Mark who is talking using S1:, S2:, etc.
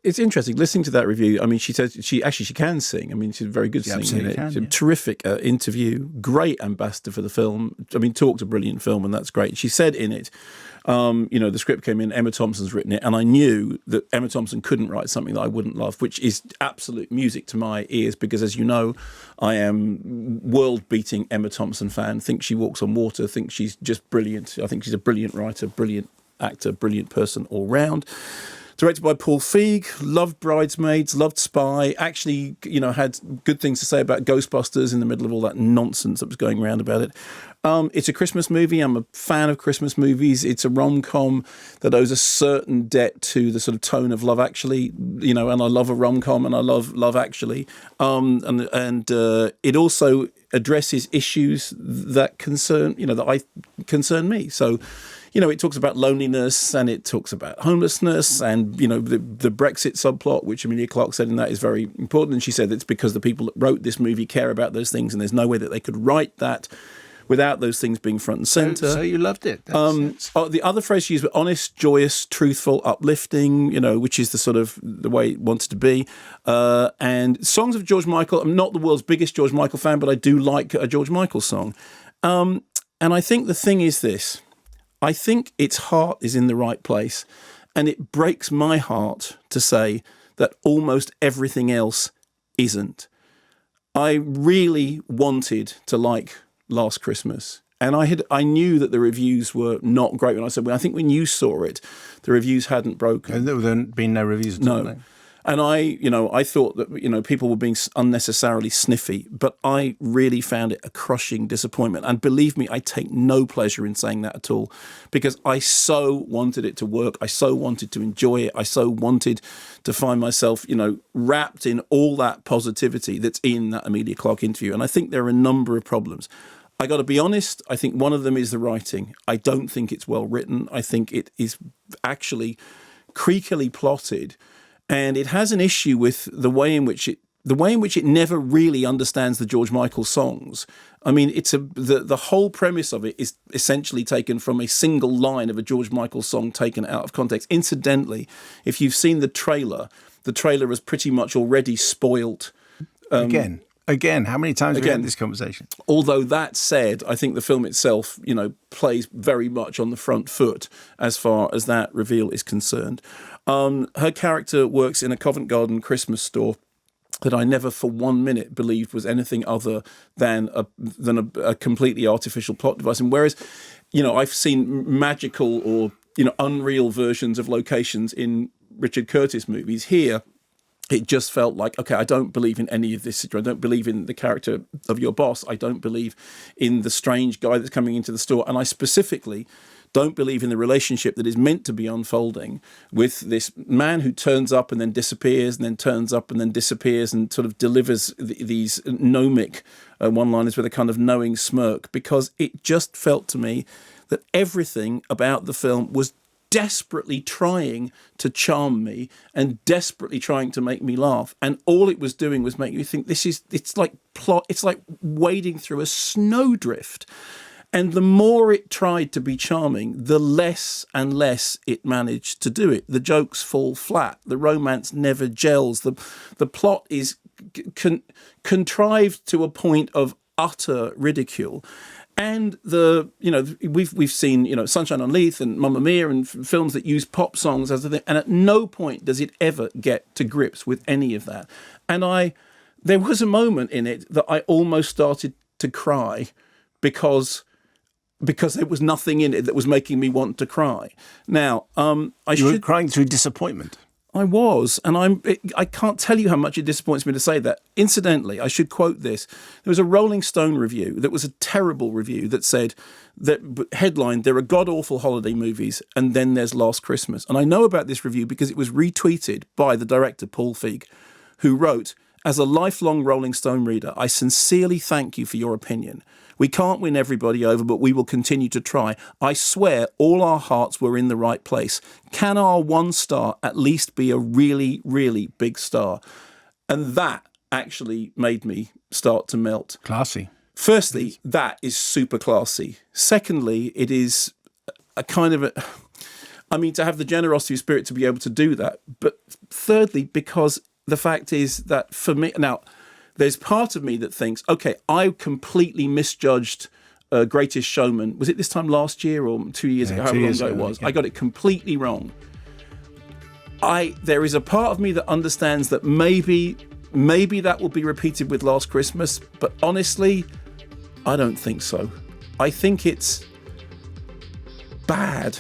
S1: it's interesting listening to that review. I mean, she says she can sing. I mean, she's very good singing in it. She's a terrific interview, great ambassador for the film. I mean, talked a brilliant film, and that's great. She said in it, the script came in, Emma Thompson's written it, and I knew that Emma Thompson couldn't write something that I wouldn't love, which is absolute music to my ears, because as you know, I am world-beating Emma Thompson fan, think she walks on water, think she's just brilliant. I think she's a brilliant writer, brilliant actor, brilliant person all round. Directed by Paul Feig, loved Bridesmaids, loved Spy, actually, had good things to say about Ghostbusters in the middle of all that nonsense that was going around about it. It's a Christmas movie. I'm a fan of Christmas movies. It's a rom-com that owes a certain debt to the sort of tone of Love Actually, and I love a rom-com and I love Love Actually. And it also addresses issues that concern me. So, it talks about loneliness and it talks about homelessness and, the Brexit subplot, which Emilia Clarke said in that is very important. And she said it's because the people that wrote this movie care about those things and there's no way that they could write that without those things being front and centre.
S2: So you loved it.
S1: The other phrase she used was honest, joyous, truthful, uplifting, which is the sort of the way it wanted to be. And songs of George Michael, I'm not the world's biggest George Michael fan, but I do like a George Michael song. And I think the thing is this. I think its heart is in the right place, and it breaks my heart to say that almost everything else isn't. I really wanted to like Last Christmas, and I knew that the reviews were not great when I said, I think when you saw it, the reviews hadn't broken.
S2: And there had been no reviews at all.
S1: No. And I thought that, people were being unnecessarily sniffy, but I really found it a crushing disappointment. And believe me, I take no pleasure in saying that at all, because I so wanted it to work. I so wanted to enjoy it. I so wanted to find myself, wrapped in all that positivity that's in that Emilia Clarke interview. And I think there are a number of problems. I got to be honest, I think one of them is the writing. I don't think it's well written. I think it is actually creakily plotted. And it has an issue with the way in which it never really understands the George Michael songs. I mean, the whole premise of it is essentially taken from a single line of a George Michael song taken out of context. Incidentally, if you've seen the trailer has pretty much already spoilt.
S2: Again, how many times have we had this conversation?
S1: Although that said, I think the film itself, plays very much on the front foot as far as that reveal is concerned. Her character works in a Covent Garden Christmas store that I never for 1 minute believed was anything other than a completely artificial plot device. And whereas, I've seen magical or, unreal versions of locations in Richard Curtis movies, here it just felt like, okay, I don't believe in any of this. I don't believe in the character of your boss. I don't believe in the strange guy that's coming into the store. And I specifically don't believe in the relationship that is meant to be unfolding with this man who turns up and then disappears and then turns up and then disappears and sort of delivers these gnomic one-liners with a kind of knowing smirk, because it just felt to me that everything about the film was desperately trying to charm me and desperately trying to make me laugh, and all it was doing was make me think it's like wading through a snowdrift. And the more it tried to be charming, the less and less it managed to do it. The jokes fall flat. The romance never gels. The plot is contrived to a point of utter ridicule. And we've seen Sunshine on Leith and Mamma Mia and films that use pop songs as a thing, and at no point does it ever get to grips with any of that. And there was a moment in it that I almost started to cry because there was nothing in it that was making me want to cry. Now,
S2: you were crying through disappointment.
S1: I was, and I can't tell you how much it disappoints me to say that. Incidentally, I should quote this. There was a Rolling Stone review that was a terrible review that said, that headlined, there are god-awful holiday movies, and then there's Last Christmas. And I know about this review because it was retweeted by the director, Paul Feig, who wrote, "As a lifelong Rolling Stone reader, I sincerely thank you for your opinion. We can't win everybody over, but we will continue to try. I swear all our hearts were in the right place. Can our one star at least be a really, really big star?" And that actually made me start to melt.
S2: Classy.
S1: Firstly, that is super classy. Secondly, it is a kind of I mean, to have the generosity of spirit to be able to do that. But thirdly, because the fact is that for me, now, there's part of me that thinks, okay, I completely misjudged Greatest Showman. Was it this time last year or 2 years ago? However long ago it was. I got it completely wrong. There is a part of me that understands that maybe that will be repeated with Last Christmas, but honestly, I don't think so. I think it's bad.